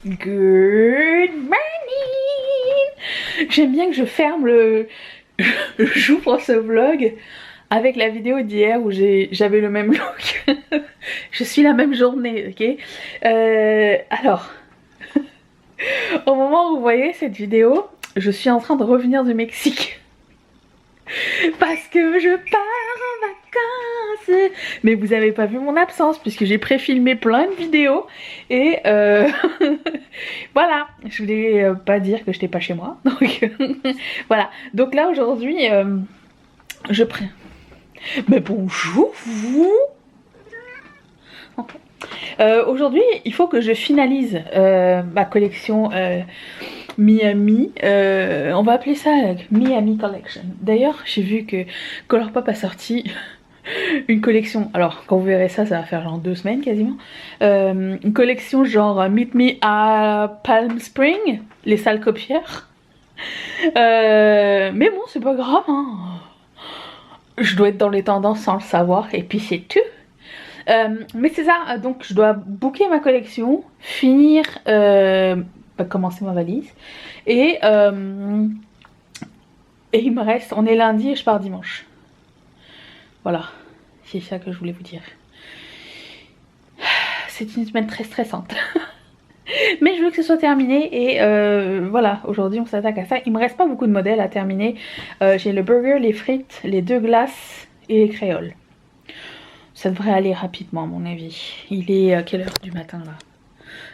Good morning. J'aime bien que je ferme le... J'ouvre ce vlog avec la vidéo d'hier où j'avais le même look. Je suis la même journée, ok. Alors, au moment où vous voyez cette vidéo, je suis en train de revenir du Mexique. Parce que je pars en vacances. Mais vous avez pas vu mon absence puisque j'ai pré-filmé plein de vidéos. Et voilà, je voulais pas dire que j'étais pas chez moi. Donc voilà, donc là aujourd'hui je prends... Mais bonjour vous. Aujourd'hui il faut que je finalise ma collection Miami, on va appeler ça Miami Collection. D'ailleurs j'ai vu que Colourpop a sorti une collection, alors quand vous verrez ça, ça va faire genre 2 semaines quasiment, une collection genre Meet Me à Palm Spring, les salles copières. Mais bon, c'est pas grave, hein. Je dois être dans les tendances sans le savoir, et puis c'est tout. Mais c'est ça, donc je dois booker ma collection, finir, commencer ma valise, et il me reste, on est lundi et je pars dimanche. Voilà, c'est ça que je voulais vous dire. C'est une semaine très stressante. Mais je veux que ce soit terminé et voilà, aujourd'hui on s'attaque à ça. Il me reste pas beaucoup de modèles à terminer. J'ai le burger, les frites, les 2 glaces et les créoles. Ça devrait aller rapidement à mon avis. Il est quelle heure du matin là?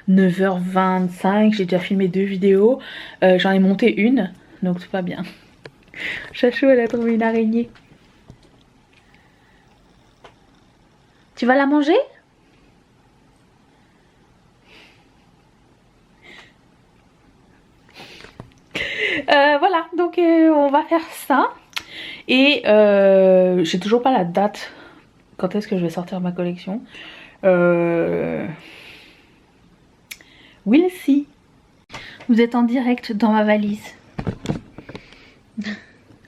9h25, j'ai déjà filmé 2 vidéos. J'en ai monté une, donc tout va bien. Chachou, elle a trouvé une araignée. Tu vas la manger? Voilà, donc on va faire ça. Et j'ai toujours pas la date quand est-ce que je vais sortir ma collection. We'll see. Vous êtes en direct dans ma valise.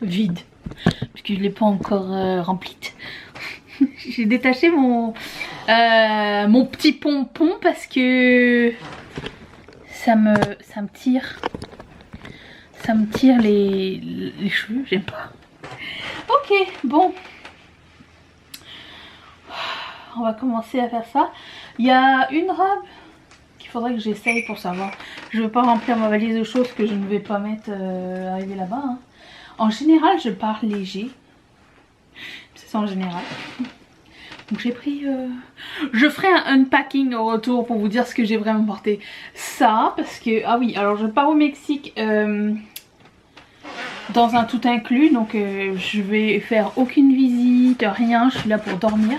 Vide. Parce que je l'ai pas encore remplie. J'ai détaché mon petit pompon parce que ça me tire. Ça me tire les cheveux, j'aime pas. Ok, bon. On va commencer à faire ça. Il y a une robe qu'il faudrait que j'essaye pour savoir. Je veux pas remplir ma valise de choses que je ne vais pas mettre arriver là-bas. Hein. En général, je pars léger. C'est ça en général. Donc j'ai pris... Je ferai un unpacking au retour pour vous dire ce que j'ai vraiment porté. Ça, parce que... Ah oui, alors je pars au Mexique dans un tout inclus. Donc je vais faire aucune visite, rien. Je suis là pour dormir.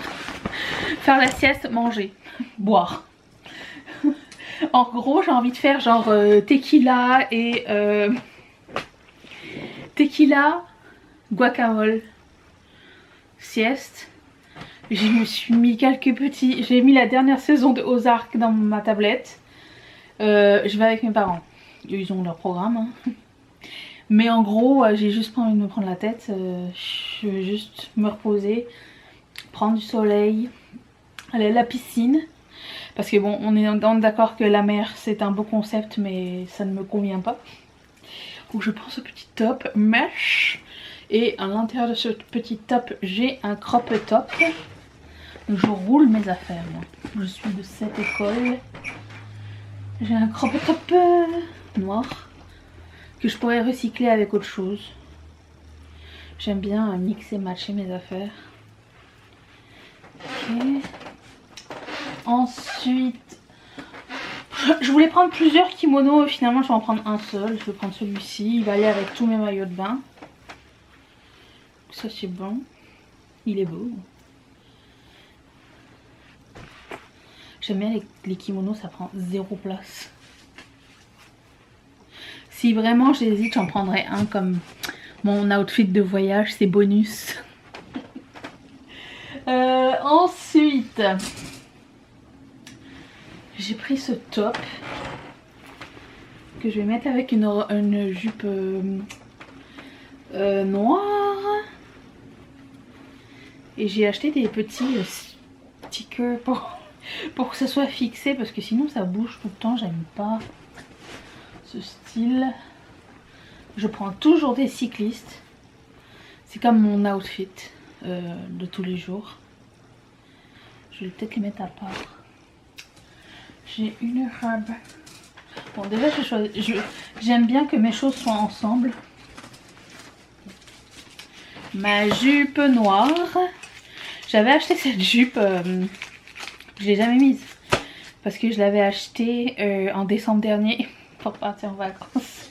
Faire la sieste, manger, boire. En gros, j'ai envie de faire genre tequila et... tequila, guacamole, sieste. Je me suis mis quelques petits... J'ai mis la dernière saison de Ozark dans ma tablette. Je vais avec mes parents. Ils ont leur programme. Hein. Mais en gros, j'ai juste pas envie de me prendre la tête. Je veux juste me reposer. Prendre du soleil. Aller à la piscine. Parce que bon, on est d'accord que la mer c'est un beau concept. Mais ça ne me convient pas. Donc je prends ce petit top mesh. Et à l'intérieur de ce petit top, j'ai un crop top. Je roule mes affaires moi. Je suis de cette école. J'ai un crop top noir que je pourrais recycler avec autre chose. J'aime bien mixer, matcher mes affaires. Ok. Ensuite, je voulais prendre plusieurs kimonos. Finalement, je vais en prendre un seul. Je vais prendre celui-ci. Il va aller avec tous mes maillots de bain. Ça c'est bon. Il est beau. J'aime bien les kimonos, ça prend 0 place. Si vraiment j'hésite, j'en prendrai un comme mon outfit de voyage, c'est bonus. Ensuite, j'ai pris ce top que je vais mettre avec une jupe noire. Et j'ai acheté des petits stickers pour... pour que ça soit fixé parce que sinon ça bouge tout le temps. J'aime pas ce style. Je prends toujours des cyclistes. C'est comme mon outfit de tous les jours. Je vais peut-être les mettre à part. J'ai une robe. Bon, déjà j'aime bien que mes choses soient ensemble. Ma jupe noire. J'avais acheté cette jupe, je l'ai jamais mise. Parce que je l'avais achetée en décembre dernier pour partir en vacances.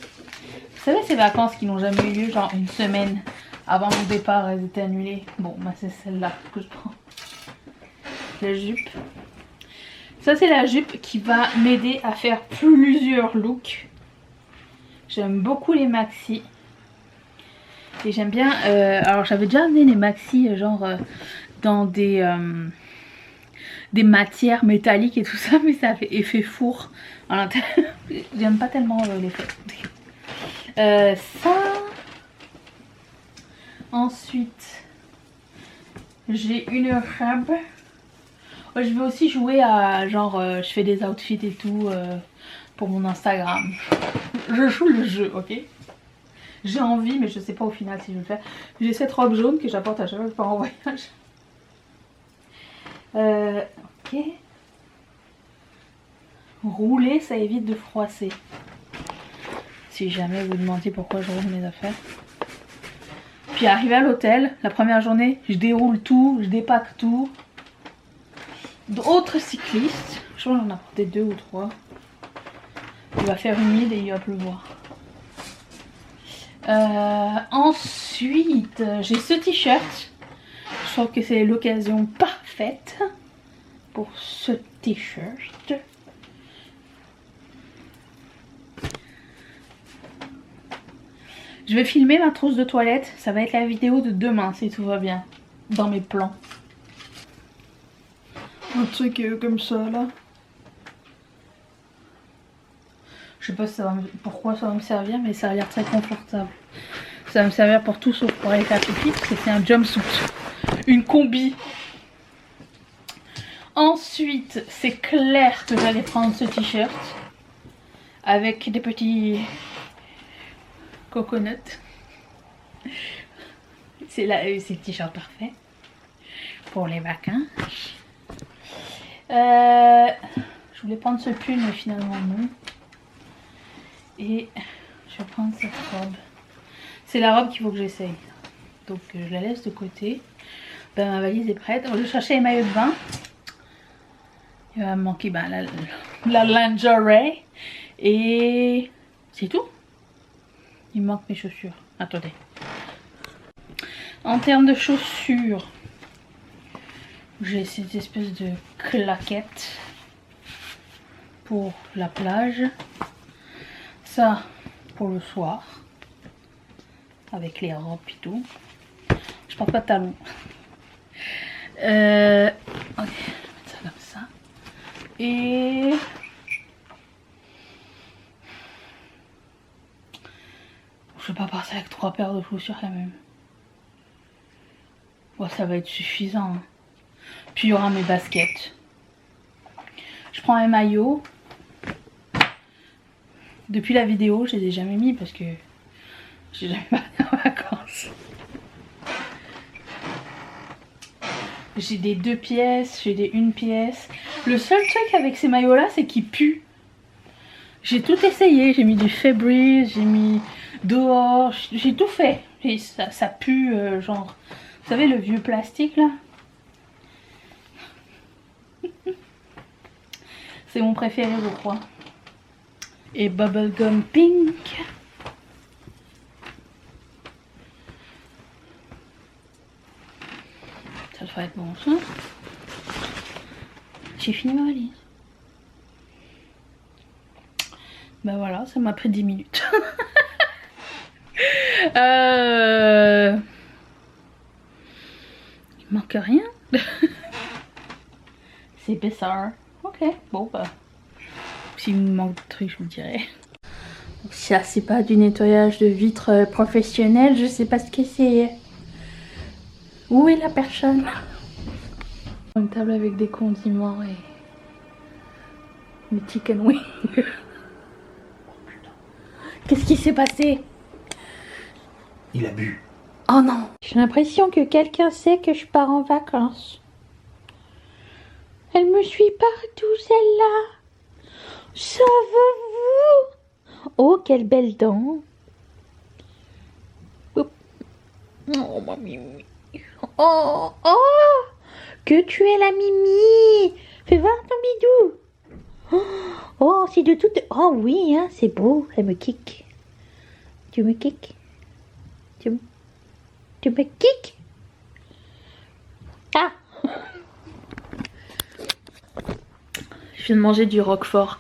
Vous savez ces vacances qui n'ont jamais eu lieu, genre une semaine avant mon départ, elles étaient annulées. Bon, bah c'est celle-là que je prends. La jupe. Ça c'est la jupe qui va m'aider à faire plusieurs looks. J'aime beaucoup les maxis. Et j'aime bien, alors j'avais déjà amené les maxis genre dans des matières métalliques et tout ça, mais ça fait effet four à l'intérieur. J'aime pas tellement l'effet. Ça. Ensuite, j'ai une robe. Je vais aussi jouer à genre, je fais des outfits et tout pour mon Instagram. Je joue le jeu, ok? J'ai envie, mais je sais pas au final si je vais le faire. J'ai cette robe jaune que j'apporte à chaque fois que je pars en voyage. Ok. Rouler, ça évite de froisser. Si jamais vous demandez pourquoi je roule mes affaires. Puis arrivé à l'hôtel, la première journée, je déroule tout, je dépack tout. D'autres cyclistes, je crois que j'en ai apporté 2 ou 3. Il va faire humide et il va pleuvoir. Ensuite, j'ai ce t-shirt. Je trouve que c'est l'occasion parfaite pour ce t-shirt. Je vais filmer ma trousse de toilette. Ça va être la vidéo de demain si tout va bien. Dans mes plans. Un truc comme ça là. Je sais pas si ça va pourquoi ça va me servir, mais ça a l'air très confortable. Ça va me servir pour tout sauf pour aller faire pipi parce que c'est un jumpsuit. Une combi. Ensuite, c'est clair que j'allais prendre ce t-shirt. Avec des petits coconuts. C'est le t-shirt parfait. Pour les vacances. Je voulais prendre ce pull mais finalement non. Et je vais prendre cette robe. C'est la robe qu'il faut que j'essaye. Donc je la laisse de côté. Ben, ma valise est prête. Je vais chercher les maillots de bain. Il va me manquer la lingerie. Et c'est tout. Il me manque mes chaussures. Attendez. En termes de chaussures, j'ai cette espèce de claquette pour la plage. Ça pour le soir. Avec les robes et tout. Je porte pas de talons. Ok, je vais mettre ça comme ça. Et je vais pas partir avec 3 paires de chaussures quand même. Bon, ça va être suffisant. Hein. Puis il y aura mes baskets. Je prends un maillot. Depuis la vidéo, je les ai jamais mis parce que j'ai jamais parti en vacances. J'ai des 2 pièces, j'ai des 1 pièce. Le seul truc avec ces maillots là, c'est qu'ils puent. J'ai tout essayé, j'ai mis du Febreze, j'ai mis dehors, j'ai tout fait. Et ça pue genre, vous savez le vieux plastique là. C'est mon préféré je crois. Et Bubblegum Pink. Ça devrait être bon ça. J'ai fini ma valise. Ben voilà, ça m'a pris 10 minutes. Il manque rien. C'est bizarre. Ok, bon bah. S'il me manque de trucs, je vous dirai. Ça, c'est pas du nettoyage de vitres professionnel, je sais pas ce que c'est. Où est la personne? Une table avec des condiments et Le chicken wing. Qu'est-ce qui s'est passé? Il a bu. Oh non. J'ai l'impression que quelqu'un sait que je pars en vacances. Elle me suit partout, celle-là. Sauvez-vous. Oh, quelle belle dent. Oh, ma Mimi. Oh, oh. Que tu es la Mimi. Fais voir ton bidou. Oh, c'est de toute... Oh oui, hein, c'est beau. Elle me kick. Tu me kicks. Tu me kicks. Ah. Je viens de manger du roquefort.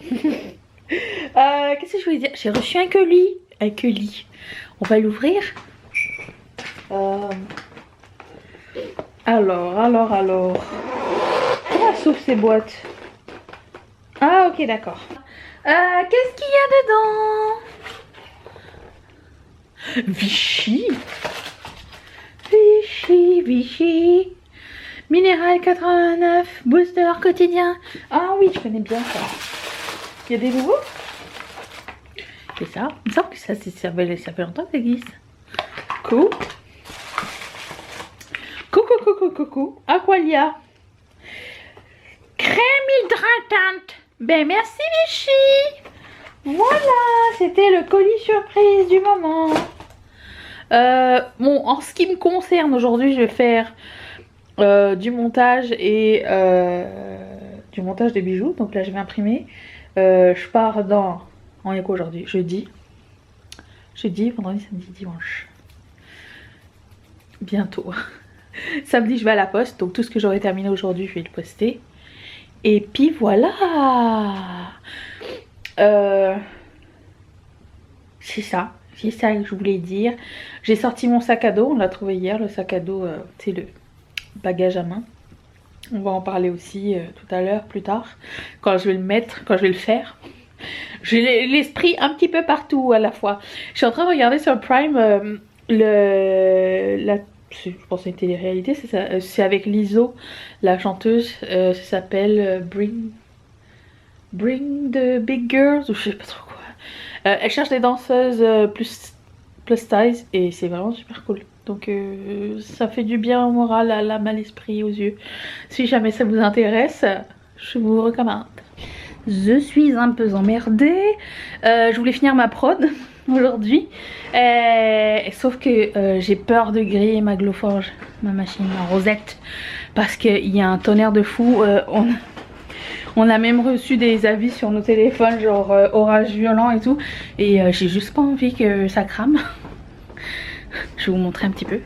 Qu'est-ce que je voulais dire? J'ai reçu un colis. Un colis. On va l'ouvrir. Alors. Comment s'ouvre ces boîtes? Ah, ok, d'accord. Qu'est-ce qu'il y a dedans? Vichy. Minéral 89, booster quotidien. Ah oui, je connais bien ça. Il y a des nouveaux? C'est ça. Il me semble que ça fait longtemps que ça existe. Cool. Coucou. Aqualia. Crème hydratante. Ben merci Vichy. Voilà, c'était le colis surprise du moment. Bon, en ce qui me concerne, aujourd'hui je vais faire du montage et du montage des bijoux. Donc là je vais imprimer. Je pars on est quoi aujourd'hui? Jeudi, vendredi, samedi, dimanche. Bientôt. Samedi je vais à la poste, donc tout ce que j'aurai terminé aujourd'hui je vais le poster. Et puis voilà. C'est ça que je voulais dire. J'ai sorti mon sac à dos, on l'a trouvé hier, le sac à dos, c'est le bagage à main. On va en parler aussi tout à l'heure, plus tard, quand je vais le mettre, quand je vais le faire. J'ai l'esprit un petit peu partout à la fois. Je suis en train de regarder sur Prime je pense que c'est une télé-réalité, c'est avec Lizzo, la chanteuse, ça s'appelle Bring the Big Girls, ou je sais pas trop quoi. Elle cherche des danseuses plus size et c'est vraiment super cool. Donc ça fait du bien au moral, à l'âme, à l'esprit, aux yeux. Si jamais ça vous intéresse, je vous recommande. Je suis un peu emmerdée. Je voulais finir ma prod aujourd'hui. Sauf que j'ai peur de griller ma Glowforge, ma machine en rosette. Parce qu'il y a un tonnerre de fou. On a même reçu des avis sur nos téléphones, genre orage violent et tout. Et j'ai juste pas envie que ça crame. Je vais vous montrer un petit peu.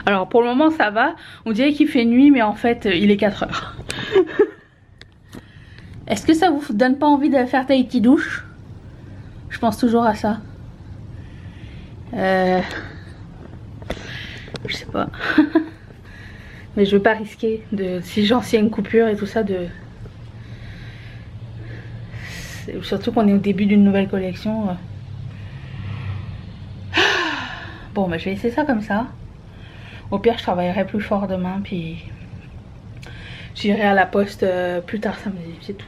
Alors pour le moment ça va. On dirait qu'il fait nuit mais en fait il est 4 heures. Est-ce que ça vous donne pas envie de faire Tahiti douche? Je pense toujours à ça. Je sais pas. Mais je veux pas risquer de, si j'en sais une coupure et tout ça, surtout qu'on est au début d'une nouvelle collection. Bon bah je vais essayer ça comme ça. Au pire je travaillerai plus fort demain puis j'irai à la poste plus tard samedi, c'est tout.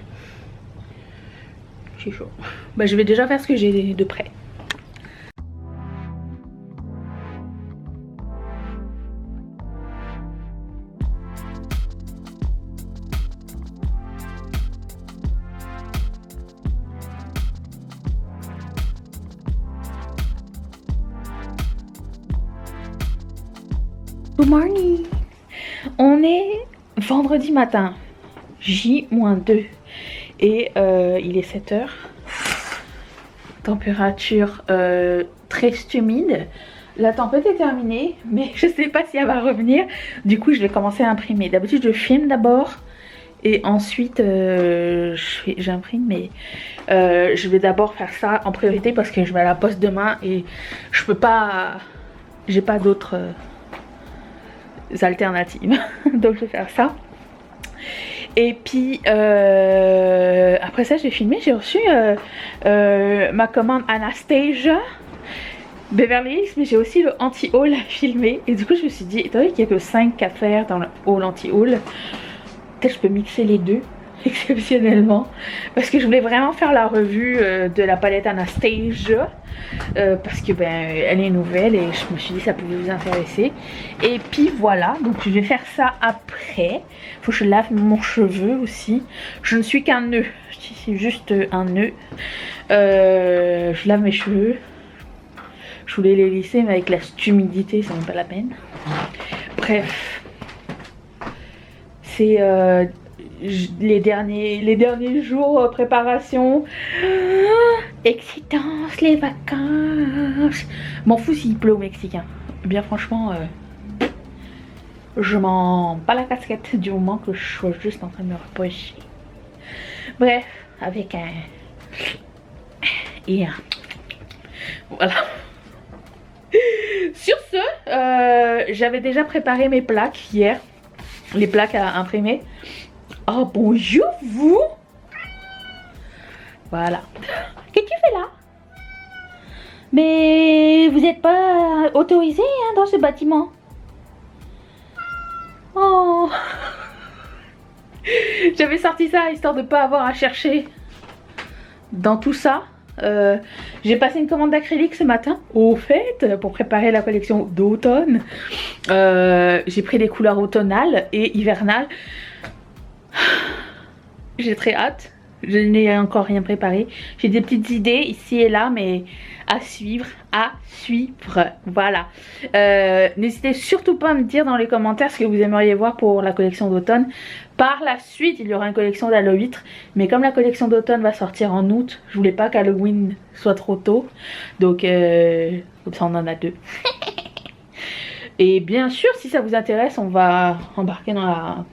J'ai chaud. Bah je vais déjà faire ce que j'ai de près. Good morning. On est vendredi matin, J-2 et il est 7 h. Température très humide. La tempête est terminée, mais je sais pas si elle va revenir. Du coup, je vais commencer à imprimer. D'habitude, je filme d'abord et ensuite j'imprime, mais je vais d'abord faire ça en priorité parce que je vais à la poste demain et je peux pas. J'ai pas d'autres alternatives. Donc, je vais faire ça. Et puis après ça j'ai filmé, j'ai reçu ma commande Anastasia Beverly Hills, mais j'ai aussi le anti-haul à filmer. Et du coup je me suis dit, étant donné qu'il n'y a que 5 à faire dans le haul anti-haul, peut-être je peux mixer les deux. exceptionnellement, parce que je voulais vraiment faire la revue de la palette Anastasia, parce que ben elle est nouvelle et je me suis dit ça pouvait vous intéresser. Et puis voilà, donc je vais faire ça après. Faut que je lave mon cheveu aussi. Je ne suis qu'un nœud, c'est juste un nœud. Je lave mes cheveux. Je voulais les lisser, mais avec la humidité, c'est même pas la peine. Bref, c'est les derniers jours préparation. Excitance, les vacances. M'en fous s'il pleut au Mexique. Hein. Bien franchement, je m'en bats la casquette du moment que je sois juste en train de me reposer. Bref, avec un et un. Voilà. Sur ce, j'avais déjà préparé mes plaques hier, les plaques à imprimer. Oh bonjour vous. Voilà. Qu'est-ce que tu fais là? Mais vous n'êtes pas autorisé hein, dans ce bâtiment. Oh. J'avais sorti ça histoire de pas avoir à chercher dans tout ça. J'ai passé une commande d'acrylique ce matin au fait pour préparer la collection d'automne. J'ai pris des couleurs automnales et hivernales. J'ai très hâte. Je n'ai encore rien préparé. J'ai des petites idées ici et là, mais à suivre, voilà. N'hésitez surtout pas à me dire dans les commentaires ce que vous aimeriez voir pour la collection d'automne. Par la suite, il y aura une collection d'Halloween, mais comme la collection d'automne va sortir en août, je voulais pas qu'Halloween soit trop tôt, donc comme ça on en a deux. Et bien sûr, si ça vous intéresse, on va embarquer dans la...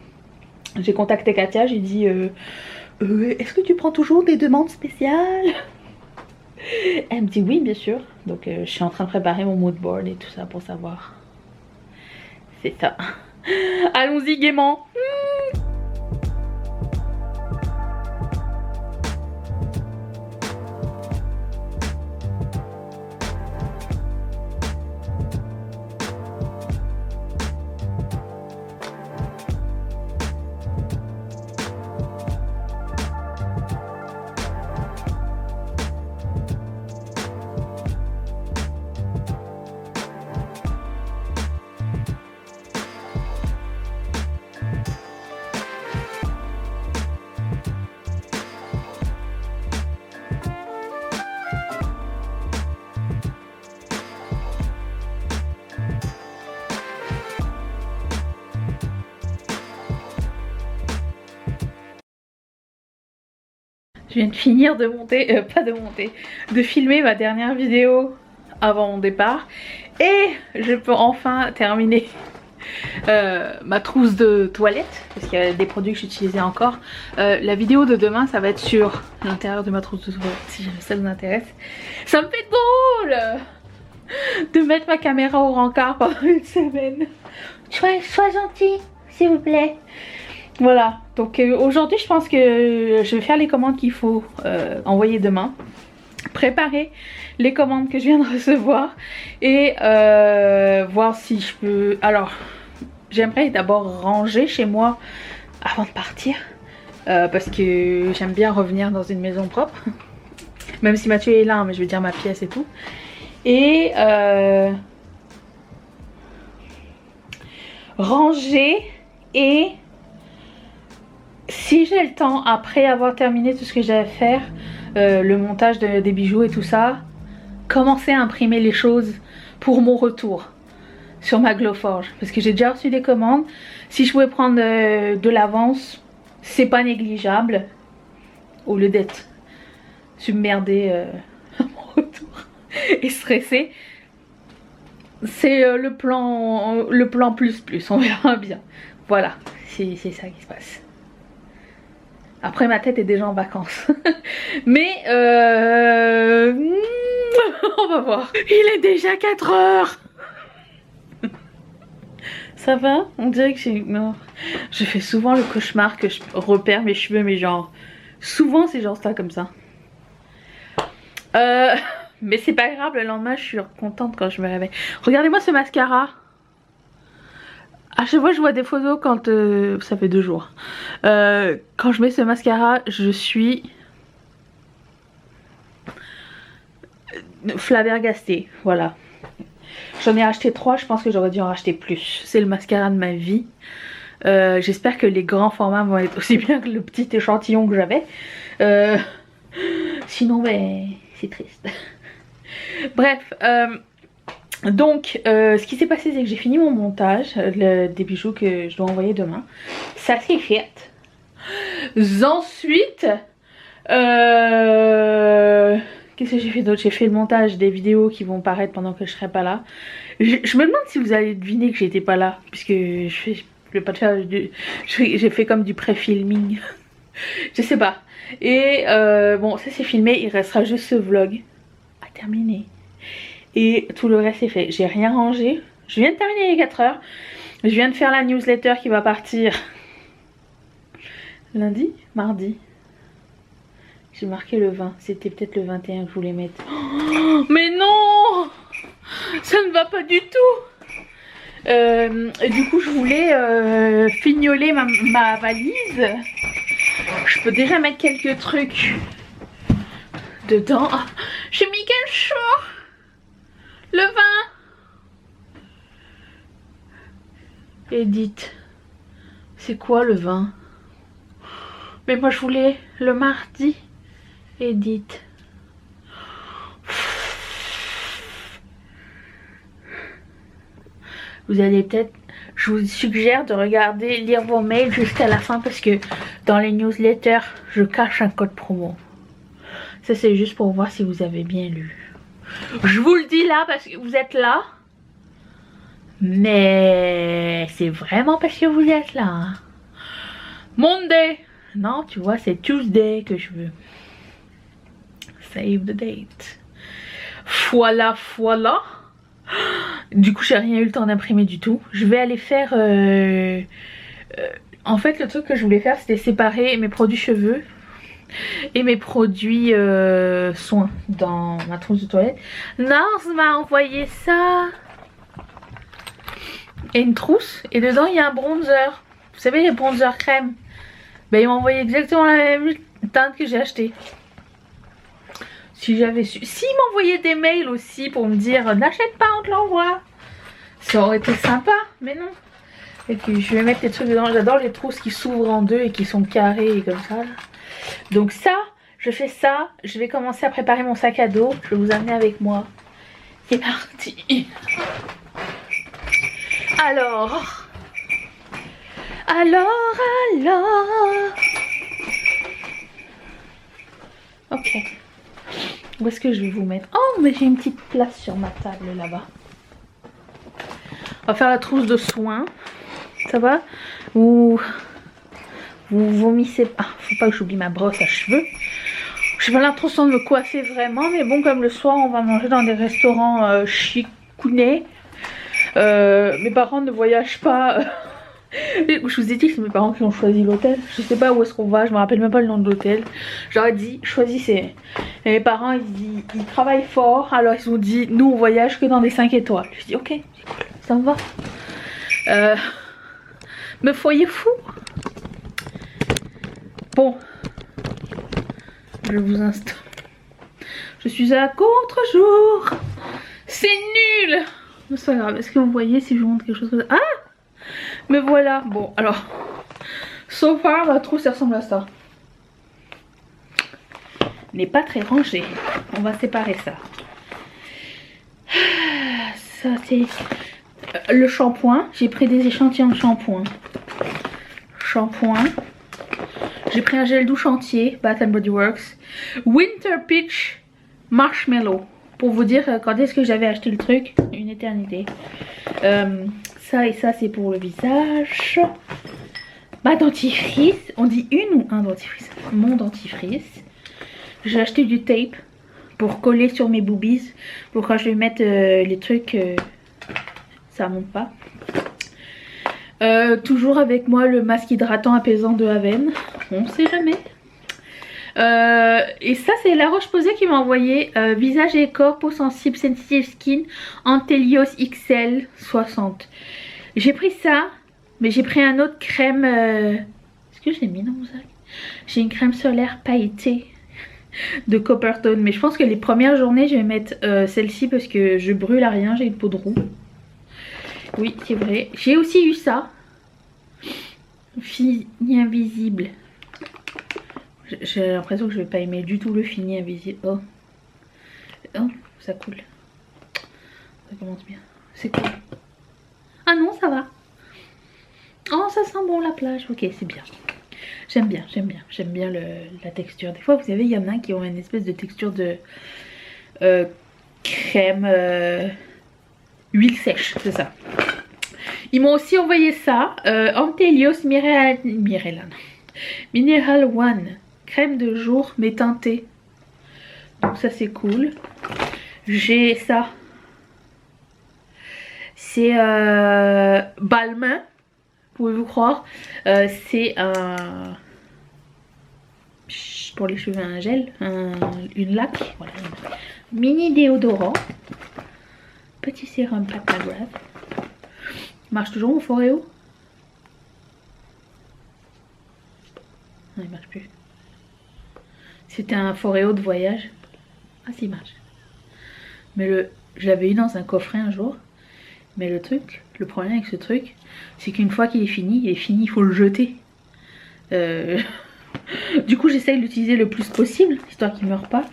J'ai contacté Katia, j'ai dit est-ce que tu prends toujours des demandes spéciales? Elle me dit oui bien sûr. Donc je suis en train de préparer mon mood board et tout ça pour savoir. C'est ça. Allons-y gaiement. Je viens de finir de monter, de filmer ma dernière vidéo avant mon départ. Et je peux enfin terminer ma trousse de toilette. Parce qu'il y a des produits que j'utilisais encore. La vidéo de demain, ça va être sur l'intérieur de ma trousse de toilette, si jamais ça vous intéresse. Ça me fait drôle de mettre ma caméra au rencard pendant une semaine. Sois gentil, s'il vous plaît. Voilà, donc aujourd'hui je pense que je vais faire les commandes qu'il faut envoyer demain, préparer les commandes que je viens de recevoir et voir si je peux... Alors j'aimerais d'abord ranger chez moi avant de partir parce que j'aime bien revenir dans une maison propre, même si Mathieu est là, mais je veux dire ma pièce et tout. Et ranger et... Si j'ai le temps, après avoir terminé tout ce que j'ai à faire, le montage des bijoux et tout ça, commencer à imprimer les choses pour mon retour sur ma Glowforge. Parce que j'ai déjà reçu des commandes. Si je pouvais prendre de l'avance, c'est pas négligeable. Au lieu d'être submergée à mon retour et stressée. C'est le plan plus, on verra bien. Voilà, c'est ça qui se passe. Après ma tête est déjà en vacances. Mais on va voir. Il est déjà 4 heures. Ça va? On dirait que j'ai... Non. Je fais souvent le cauchemar que je repère mes cheveux, mais genre... Souvent c'est genre ça comme ça. Mais c'est pas grave, le lendemain je suis contente quand je me réveille. Regardez-moi ce mascara. À chaque fois je vois des photos quand ça fait 2 jours. Quand je mets ce mascara, je suis flabbergastée. Voilà. J'en ai acheté 3, je pense que j'aurais dû en racheter plus. C'est le mascara de ma vie. J'espère que les grands formats vont être aussi bien que le petit échantillon que j'avais. Sinon, ben, c'est triste. Bref, donc, ce qui s'est passé, c'est que j'ai fini mon montage, des bijoux que je dois envoyer demain. Ça c'est fait. Ensuite, qu'est-ce que j'ai fait d'autre? J'ai fait le montage des vidéos qui vont paraître pendant que je serai pas là. Je me demande si vous allez deviner que j'étais pas là, puisque je vais pas te faire j'ai fait comme du pré-filming. Je sais pas. Et bon, ça c'est filmé, il restera juste ce vlog à terminer. Et tout le reste est fait. J'ai rien rangé. Je viens de terminer les 4 heures. Je viens de faire la newsletter qui va partir lundi, mardi. J'ai marqué le 20. C'était peut-être le 21 que je voulais mettre. Oh, mais non! Ça ne va pas du tout. Du coup, je voulais fignoler ma valise. Je peux déjà mettre quelques trucs dedans. J'ai mis quelque chose. Le 20. Edith. C'est quoi le 20? Mais moi je voulais le mardi. Edith. Vous allez peut-être... Je vous suggère de regarder, lire vos mails jusqu'à la fin parce que dans les newsletters, je cache un code promo. Ça c'est juste pour voir si vous avez bien lu. Je vous le dis là parce que vous êtes là. Mais c'est vraiment parce que vous êtes là. Hein. Monday. Non, tu vois, c'est Tuesday que je veux. Save the date. Voilà, voilà. Du coup, j'ai rien eu le temps d'imprimer du tout. Je vais aller faire... en fait, le truc que je voulais faire, c'était séparer mes produits cheveux et mes produits soins dans ma trousse de toilette. Nars m'a envoyé ça. Et une trousse. Et dedans, il y a un bronzer. Vous savez, les bronzers crème. Ben, il m'a envoyé exactement la même teinte que j'ai acheté. Si j'avais su. S'il m'envoyait des mails aussi pour me dire n'achète pas, on te l'envoie. Ça aurait été sympa, mais non. Et puis je vais mettre des trucs dedans. J'adore les trousses qui s'ouvrent en deux et qui sont carrées comme ça. Donc ça, je fais ça. Je vais commencer à préparer mon sac à dos. Je vais vous amener avec moi. C'est parti. Alors. Ok. Où est-ce que je vais vous mettre? Oh, mais j'ai une petite place sur ma table là-bas. On va faire la trousse de soins. Ça va? Ou vous vomissez. Ah, faut pas que j'oublie ma brosse à cheveux. J'ai pas l'impression de me coiffer vraiment, mais bon, comme le soir, on va manger dans des restaurants chicounés. Mes parents ne voyagent pas. Je vous ai dit que c'est mes parents qui ont choisi l'hôtel. Je sais pas où est-ce qu'on va, je me rappelle même pas le nom de l'hôtel. J'aurais dit choisissez. Et mes parents ils travaillent fort, alors ils ont dit nous on voyage que dans des 5 étoiles. Je dis ok, c'est cool, ça me va. Me foyer fou. Bon, je vous installe. Je suis à contre-jour. C'est nul. C'est pas grave, est-ce que vous voyez si je vous montre quelque chose comme ça? Ah! Mais voilà, bon alors, so far la trousse ça ressemble à ça. N'est pas très rangé. On va séparer ça. Ça c'est le shampoing. J'ai pris des échantillons de shampoing. J'ai pris un gel douche entier, Bath & Body Works. Winter Peach Marshmallow. Pour vous dire quand est-ce que j'avais acheté le truc. Une éternité. Ça et ça c'est pour le visage. Ma dentifrice. On dit une ou un dentifrice? Mon dentifrice. J'ai acheté du tape pour coller sur mes boobies. Pour quand je vais mettre les trucs, ça monte pas. Toujours avec moi le masque hydratant apaisant de Haven. On sait jamais. Et ça c'est La Roche-Posay qui m'a envoyé visage et corps, peau sensible, sensitive skin, Antelios XL 60. J'ai pris ça Mais j'ai pris un autre crème. Est-ce que je l'ai mis dans mon sac? J'ai une crème solaire pailletée de Coppertone. Mais je pense que les premières journées, je vais mettre celle-ci parce que je brûle à rien. J'ai une peau de roux. Oui, c'est vrai. J'ai aussi eu ça. Fini invisible. J'ai l'impression que je vais pas aimer du tout le fini invisible. Oh. Oh, ça coule. Ça commence bien. C'est cool. Ah non, ça va. Oh, ça sent bon la plage. Ok, c'est bien. J'aime bien, j'aime bien. J'aime bien la texture. Des fois, vous savez, il y en a qui ont une espèce de texture de crème huile sèche, c'est ça. Ils m'ont aussi envoyé ça. Antelios Mineral One. Crème de jour mais teintée. Donc ça c'est cool. J'ai ça. C'est Balmain. Pouvez-vous croire. C'est un... pour les cheveux un gel. Une laque. Voilà. Mini déodorant. Petit sérum Patagraph. Il marche toujours mon Foreo? Non, il marche plus. C'était un Foreo de voyage. Ah si, il marche. Mais je l'avais eu dans un coffret un jour. Mais le problème avec ce truc, c'est qu'une fois qu'il est fini, il faut le jeter. Du coup, j'essaye de l'utiliser le plus possible, histoire qu'il ne meure pas.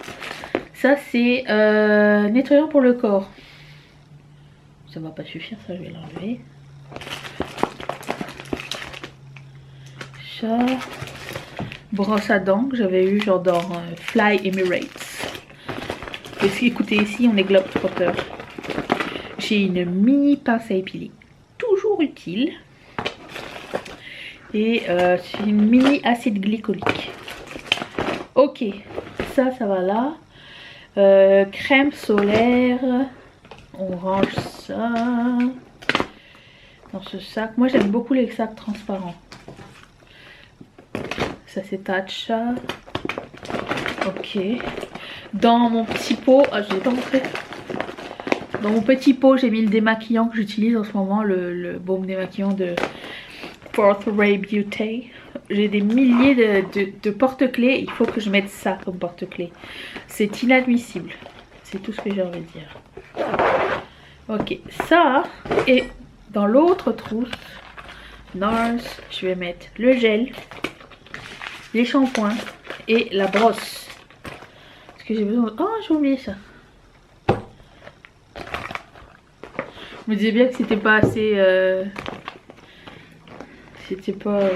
Ça, c'est nettoyant pour le corps. Ça va pas suffire, ça, je vais l'enlever. Ça, brosse à dents que j'avais eu genre dans Fly Emirates. Écoutez, ici on est globetrotter. J'ai une mini pince à épiler, toujours utile. Et c'est une mini acide glycolique. Ok, ça va là. Crème solaire. On range ça dans ce sac. Moi j'aime beaucoup les sacs transparents. Ça c'est Tatcha. Ok. Dans mon petit pot, ah, je l'ai pas montré. Dans mon petit pot, j'ai mis le démaquillant que j'utilise en ce moment, le baume démaquillant de Fourth Ray Beauty. J'ai des milliers de porte-clés. Il faut que je mette ça comme porte-clés. C'est inadmissible. C'est tout ce que j'ai envie de dire. Ok, ça. Et dans l'autre trousse, NARS, je vais mettre le gel, les shampoings et la brosse. Parce que j'ai besoin de... Oh, j'ai oublié ça. Je me disais bien que c'était pas assez... C'était pas...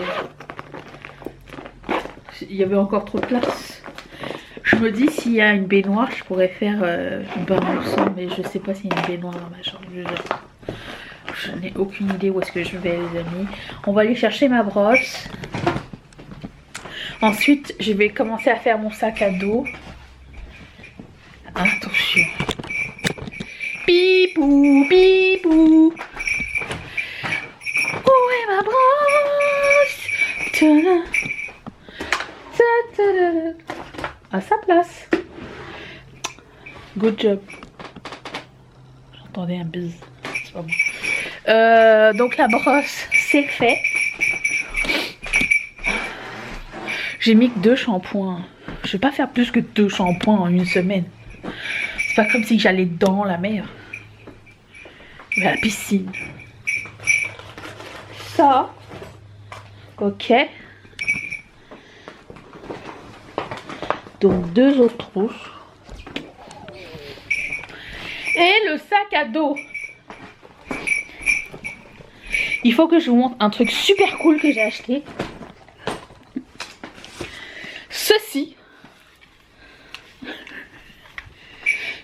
Il y avait encore trop de place. Je me dis s'il y a une baignoire, je pourrais faire un bain au sang, mais je sais pas s'il y a une baignoire dans ma chambre. Je n'ai aucune idée où est-ce que je vais, les amis. On va aller chercher ma brosse. Ensuite, je vais commencer à faire mon sac à dos. Attention. Pipou, pipou. Où est ma brosse? À sa place. Good job. J'entendais un buzz. C'est pas bon. Donc la brosse, c'est fait. J'ai mis que 2 shampoings. Je vais pas faire plus que 2 shampoings en une semaine. C'est pas comme si j'allais dans la mer. Mais à la piscine. Ça. Ok. Donc 2 autres trousses. Et le sac à dos. Il faut que je vous montre un truc super cool que j'ai acheté. Ceci.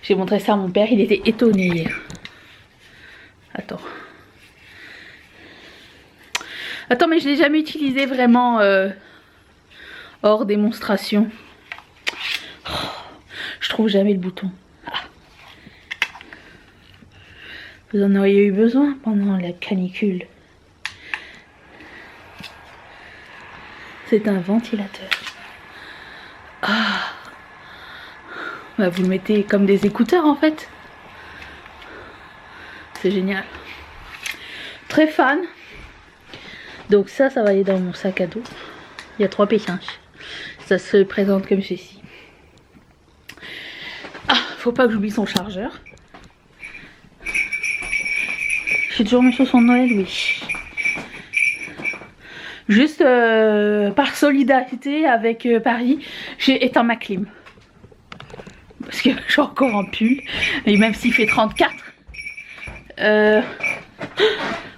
J'ai montré ça à mon père, il était étonné hier. Attends. Attends, mais je l'ai jamais utilisé vraiment hors démonstration. Oh, je trouve jamais le bouton. Ah. Vous en auriez eu besoin pendant la canicule. C'est un ventilateur. Ah. Bah, vous le mettez comme des écouteurs en fait. C'est génial. Très fan. Donc ça va aller dans mon sac à dos. Il y a 3 pékins. Ça se présente comme ceci. Ah, faut pas que j'oublie son chargeur. J'ai toujours mes chaussons de Noël, oui. Juste par solidarité avec Paris, j'ai éteint ma clim. Parce que je suis encore en pull. Et même s'il fait 34.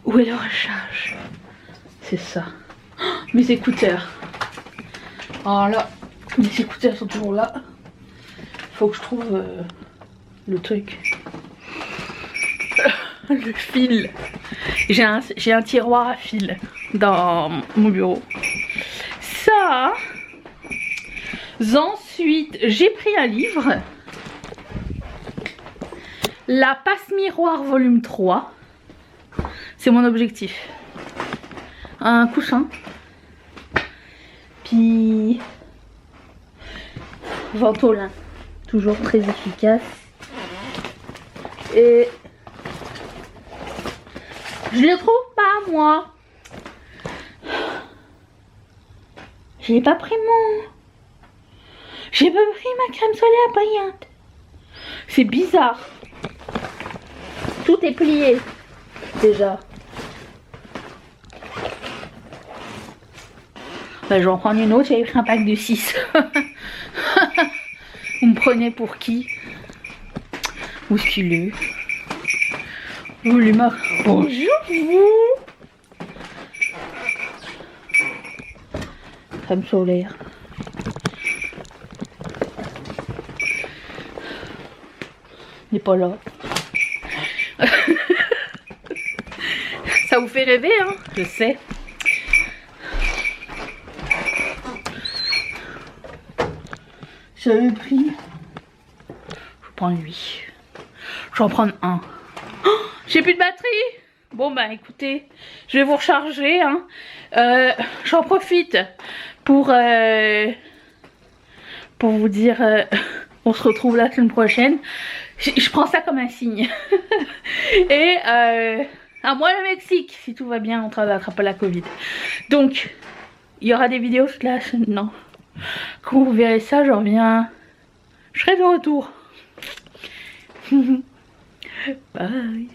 Où est le recharge? C'est ça. Mes écouteurs. Alors là, mes écouteurs sont toujours là. Faut que je trouve le truc. Le fil. J'ai un tiroir à fil dans mon bureau. Ça. Ensuite, j'ai pris un livre. La passe miroir volume 3. C'est mon objectif. Un coussin. Puis Ventolin. Toujours très efficace. Et je le trouve pas, moi. J'ai pas pris J'ai pas pris ma crème solaire brillante. C'est bizarre. Tout est plié. Déjà. Bah, je vais en prendre une autre. J'avais pris un pack de 6. Vous me prenez pour qui? Musculeux. Vous les marques. Bonjour vous. Crème solaire. Il n'est pas là. Ça vous fait rêver, hein? Je sais. J'avais pris. Je prends lui. Je vais en prendre un. Oh, j'ai plus de batterie. Bon bah écoutez, je vais vous recharger. Hein. J'en profite pour vous dire, on se retrouve la semaine prochaine. Je prends ça comme un signe. Et à moi le Mexique, si tout va bien, en train d'attraper la Covid. Donc, il y aura des vidéos toute la semaine. Non. Quand vous verrez ça, je reviens. Je serai de retour. Bye.